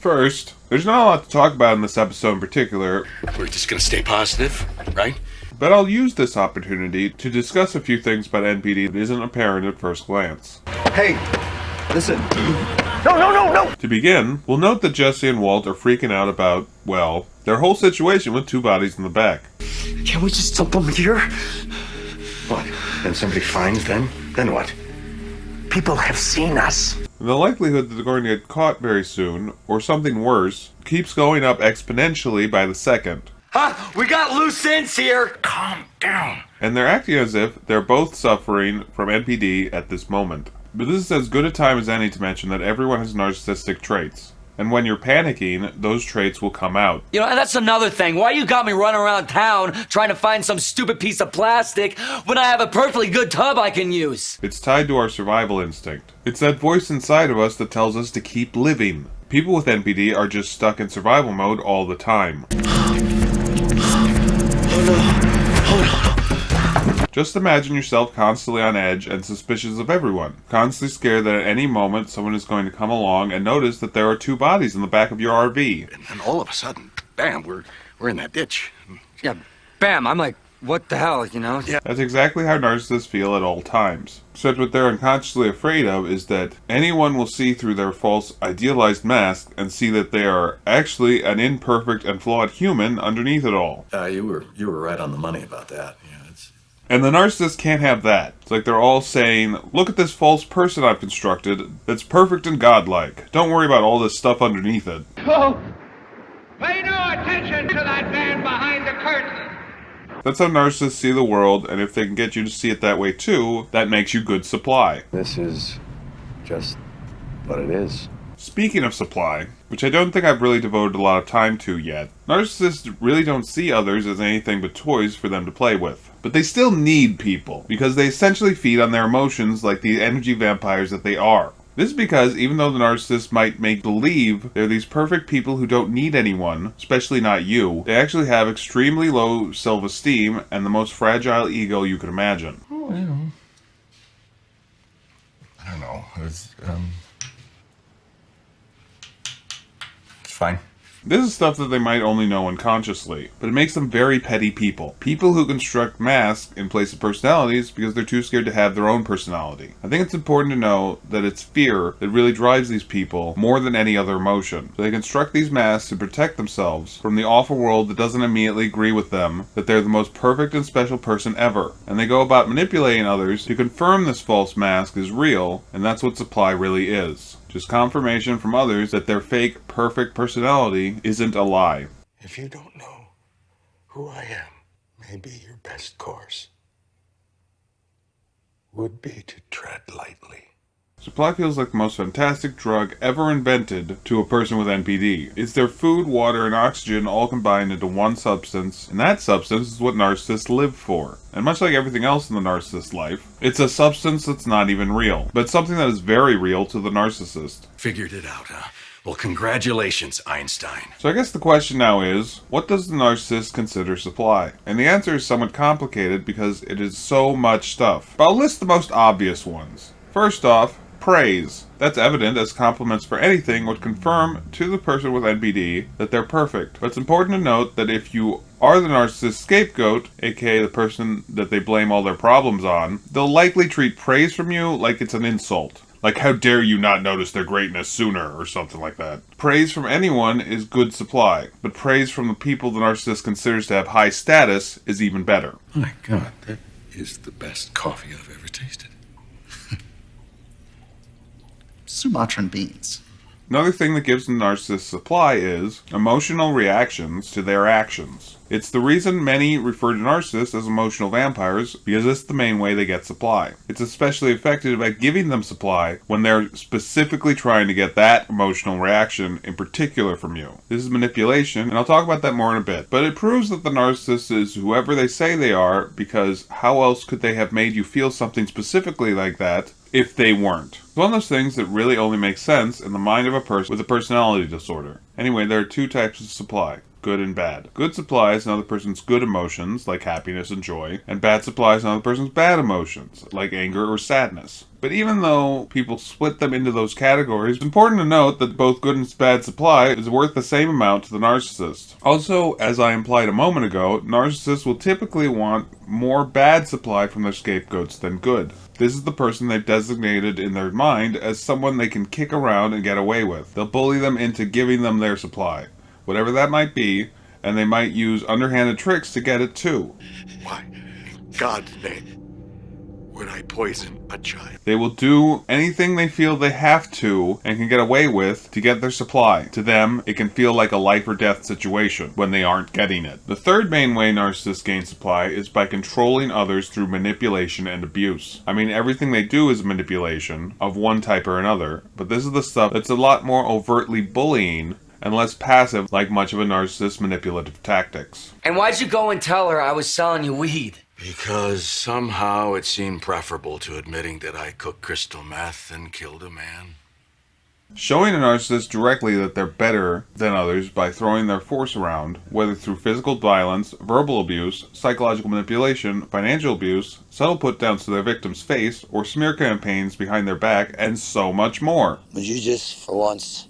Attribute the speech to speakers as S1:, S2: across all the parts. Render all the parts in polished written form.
S1: First, there's not a lot to talk about in this episode in particular.
S2: We're just gonna stay positive, right?
S1: But I'll use this opportunity to discuss a few things about NPD that isn't apparent at first glance.
S3: Hey, listen. No!
S1: To begin, we'll note that Jesse and Walt are freaking out about, well, their whole situation with two bodies in the back.
S3: Can't we just dump them here? What? Then somebody finds them? Then what? People have seen us.
S1: And the likelihood that they're going to get caught very soon, or something worse, keeps going up exponentially by the second.
S3: Huh? We got loose ends here. Calm down.
S1: And they're acting as if they're both suffering from NPD at this moment. But this is as good a time as any to mention that everyone has narcissistic traits. And when you're panicking, those traits will come out.
S4: You know, and that's another thing. Why you got me running around town trying to find some stupid piece of plastic when I have a perfectly good tub I can use?
S1: It's tied to our survival instinct. It's that voice inside of us that tells us to keep living. People with NPD are just stuck in survival mode all the time. Just imagine yourself constantly on edge and suspicious of everyone. Constantly scared that at any moment someone is going to come along and notice that there are two bodies in the back of your RV.
S2: And then all of a sudden, bam, we're in that ditch.
S4: Yeah, bam, I'm like, what the hell, you know?
S2: Yeah.
S1: That's exactly how narcissists feel at all times. Except what they're unconsciously afraid of is that anyone will see through their false, idealized mask and see that they are actually an imperfect and flawed human underneath it all.
S5: You were right on the money about that. Yeah,
S1: And the narcissist can't have that. It's like they're all saying, look at this false person I've constructed that's perfect and godlike. Don't worry about all this stuff underneath it.
S6: Oh, pay no attention to that man behind the curtain.
S1: That's how narcissists see the world, and if they can get you to see it that way too, that makes you good supply.
S5: this is just what it is.
S1: Speaking of supply, which I don't think I've really devoted a lot of time to yet, narcissists really don't see others as anything but toys for them to play with. But they still need people, because they essentially feed on their emotions like the energy vampires that they are. This is because even though the narcissist might make believe they're these perfect people who don't need anyone, especially not you, they actually have extremely low self-esteem and the most fragile ego you could imagine.
S5: Oh, I don't know. It's fine.
S1: This is stuff that they might only know unconsciously, but it makes them very petty people. People who construct masks in place of personalities because they're too scared to have their own personality. I think it's important to know that it's fear that really drives these people more than any other emotion. So they construct these masks to protect themselves from the awful world that doesn't immediately agree with them, that they're the most perfect and special person ever. And they go about manipulating others to confirm this false mask is real, and that's what supply really is. Just confirmation from others that their fake, perfect personality isn't a lie.
S3: If you don't know who I am, maybe your best course would be to tread lightly.
S1: Supply feels like the most fantastic drug ever invented to a person with NPD. It's their food, water, and oxygen all combined into one substance, and that substance is what narcissists live for. And much like everything else in the narcissist's life, it's a substance that's not even real, but something that is very real to the narcissist.
S2: Figured it out, huh? Well, congratulations, Einstein.
S1: So I guess the question now is, what does the narcissist consider supply? And the answer is somewhat complicated because it is so much stuff. But I'll list the most obvious ones. First off, praise. That's evident as compliments for anything would confirm to the person with NPD that they're perfect. But it's important to note that if you are the narcissist scapegoat, aka the person that they blame all their problems on, they'll likely treat praise from you like it's an insult. Like, how dare you not notice their greatness sooner, or something like that. Praise from anyone is good supply, but praise from the people the narcissist considers to have high status is even better.
S2: My God, that is the best coffee I've ever tasted.
S7: Sumatran beans.
S1: Another thing that gives the narcissist supply is emotional reactions to their actions. It's the reason many refer to narcissists as emotional vampires, because it's the main way they get supply. It's especially effective at giving them supply when they're specifically trying to get that emotional reaction in particular from you. This is manipulation, and I'll talk about that more in a bit. But it proves that the narcissist is whoever they say they are, because how else could they have made you feel something specifically like that if they weren't? It's one of those things that really only makes sense in the mind of a person with a personality disorder. Anyway, there are two types of supply. Good and bad. Good supply is another person's good emotions, like happiness and joy, and bad supply is another person's bad emotions, like anger or sadness. But even though people split them into those categories, it's important to note that both good and bad supply is worth the same amount to the narcissist. Also, as I implied a moment ago, narcissists will typically want more bad supply from their scapegoats than good. This is the person they've designated in their mind as someone they can kick around and get away with. They'll bully them into giving them their supply, whatever that might be, and they might use underhanded tricks to get it too.
S3: Why, God's name, would I poison a child?
S1: They will do anything they feel they have to and can get away with to get their supply. To them, it can feel like a life or death situation when they aren't getting it. The third main way narcissists gain supply is by controlling others through manipulation and abuse. I mean, everything they do is manipulation of one type or another, but this is the stuff that's a lot more overtly bullying and less passive like much of a narcissist's manipulative tactics.
S4: And why'd you go and tell her I was selling you weed?
S2: Because somehow it seemed preferable to admitting that I cooked crystal meth and killed a man.
S1: Showing a narcissist directly that they're better than others by throwing their force around, whether through physical violence, verbal abuse, psychological manipulation, financial abuse, subtle put-downs to their victim's face, or smear campaigns behind their back, and so much more.
S8: Would you just, for once,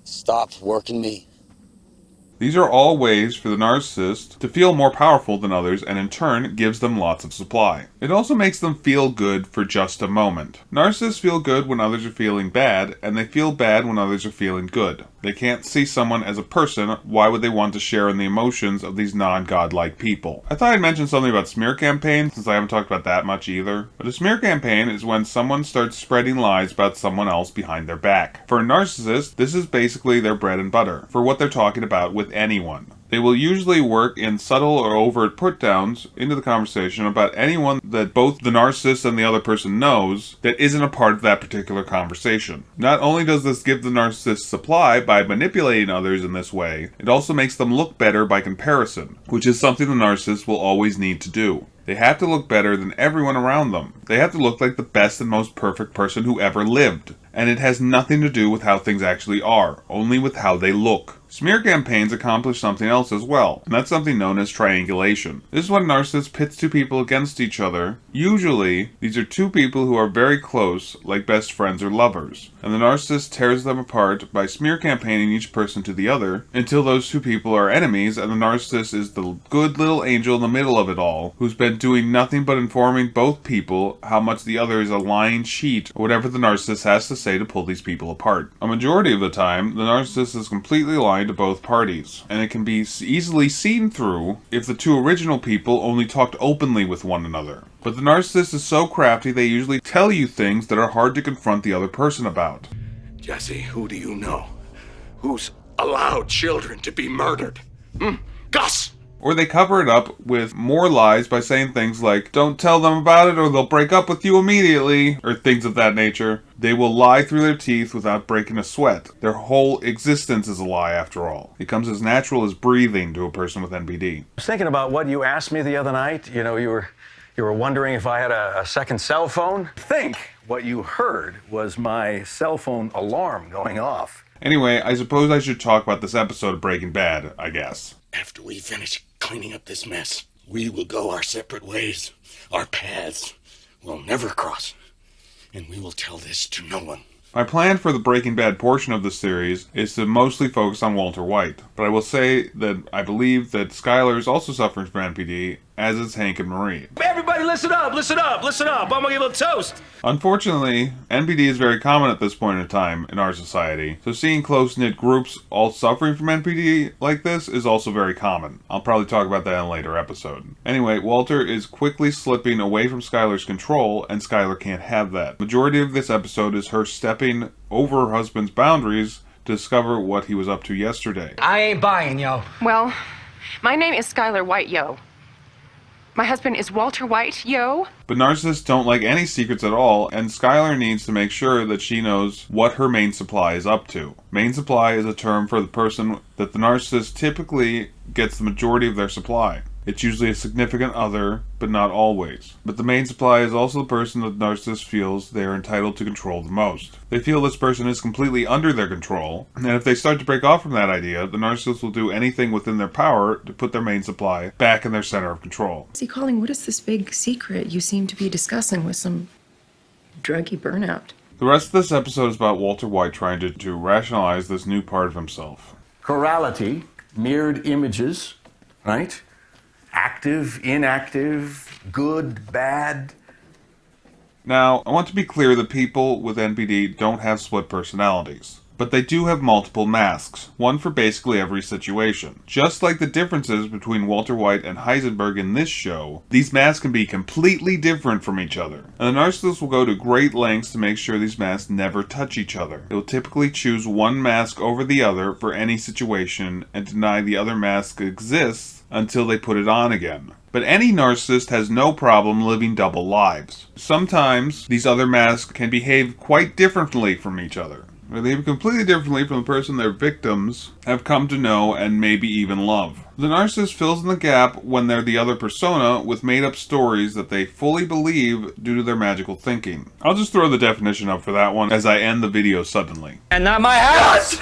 S8: stop working me?
S1: These are all ways for the narcissist to feel more powerful than others and in turn gives them lots of supply. It also makes them feel good for just a moment. Narcissists feel good when others are feeling bad, and they feel bad when others are feeling good. They can't see someone as a person. Why would they want to share in the emotions of these non-godlike people? I thought I'd mention something about smear campaigns, since I haven't talked about that much either. But a smear campaign is when someone starts spreading lies about someone else behind their back. For a narcissist, this is basically their bread and butter for what they're talking about with anyone. They will usually work in subtle or overt put-downs into the conversation about anyone that both the narcissist and the other person knows that isn't a part of that particular conversation. Not only does this give the narcissist supply by manipulating others in this way, it also makes them look better by comparison, which is something the narcissist will always need to do. They have to look better than everyone around them. They have to look like the best and most perfect person who ever lived. And it has nothing to do with how things actually are, only with how they look. Smear campaigns accomplish something else as well, and that's something known as triangulation. This is when narcissists pits two people against each other. Usually, these are two people who are very close, like best friends or lovers, and the narcissist tears them apart by smear campaigning each person to the other until those two people are enemies, and the narcissist is the good little angel in the middle of it all, who's been doing nothing but informing both people how much the other is a lying cheat, or whatever the narcissist has to say to pull these people apart. A majority of the time, the narcissist is completely lying to both parties, and it can be easily seen through if the two original people only talked openly with one another. But the narcissist is so crafty they usually tell you things that are hard to confront the other person about.
S2: Jesse, who do you know? Who's allowed children to be murdered? Gus!
S1: Or they cover it up with more lies by saying things like, don't tell them about it or they'll break up with you immediately, or things of that nature. They will lie through their teeth without breaking a sweat. Their whole existence is a lie after all. It comes as natural as breathing to a person with NPD.
S9: I was thinking about what you asked me the other night. You know, you were wondering if I had a second cell phone. I think what you heard was my cell phone alarm going off.
S1: Anyway, I suppose I should talk about this episode of Breaking Bad, I guess.
S2: After we finish cleaning up this mess, we will go our separate ways. Our paths will never cross. And we will tell this to no one.
S1: My plan for the Breaking Bad portion of the series is to mostly focus on Walter White, but I will say that I believe that Skyler is also suffering from NPD, as is Hank and Marie.
S9: Everybody listen up, listen up, listen up. I'm gonna give a toast.
S1: Unfortunately, NPD is very common at this point in time in our society, so seeing close-knit groups all suffering from NPD like this is also very common. I'll probably talk about that in a later episode. Anyway, Walter is quickly slipping away from Skyler's control, and Skyler can't have that. Majority of this episode is her stepping over her husband's boundaries to discover what he was up to yesterday.
S4: I ain't buying, yo.
S10: Well, my name is Skyler White, yo. My husband is Walter White, yo.
S1: But narcissists don't like any secrets at all, and Skyler needs to make sure that she knows what her main supply is up to. Main supply is a term for the person that the narcissist typically gets the majority of their supply. It's usually a significant other, but not always. But the main supply is also the person that the narcissist feels they are entitled to control the most. They feel this person is completely under their control, and if they start to break off from that idea, the narcissist will do anything within their power to put their main supply back in their center of control.
S10: See, Colin, what is this big secret you seem to be discussing with some druggy burnout.
S1: The rest of this episode is about Walter White trying to rationalize this new part of himself.
S9: Chorality, mirrored images, right? Active, inactive, good, bad.
S1: Now, I want to be clear that people with NPD don't have split personalities. But they do have multiple masks, one for basically every situation. Just like the differences between Walter White and Heisenberg in this show, these masks can be completely different from each other. And the narcissist will go to great lengths to make sure these masks never touch each other. They will typically choose one mask over the other for any situation and deny the other mask exists until they put it on again. But any narcissist has no problem living double lives. Sometimes these other masks can behave quite differently from each other. They behave completely differently from the person their victims have come to know and maybe even love. The narcissist fills in the gap when they're the other persona with made-up stories that they fully believe due to their magical thinking. I'll just throw the definition up for that one as I end the video suddenly.
S4: And not my house!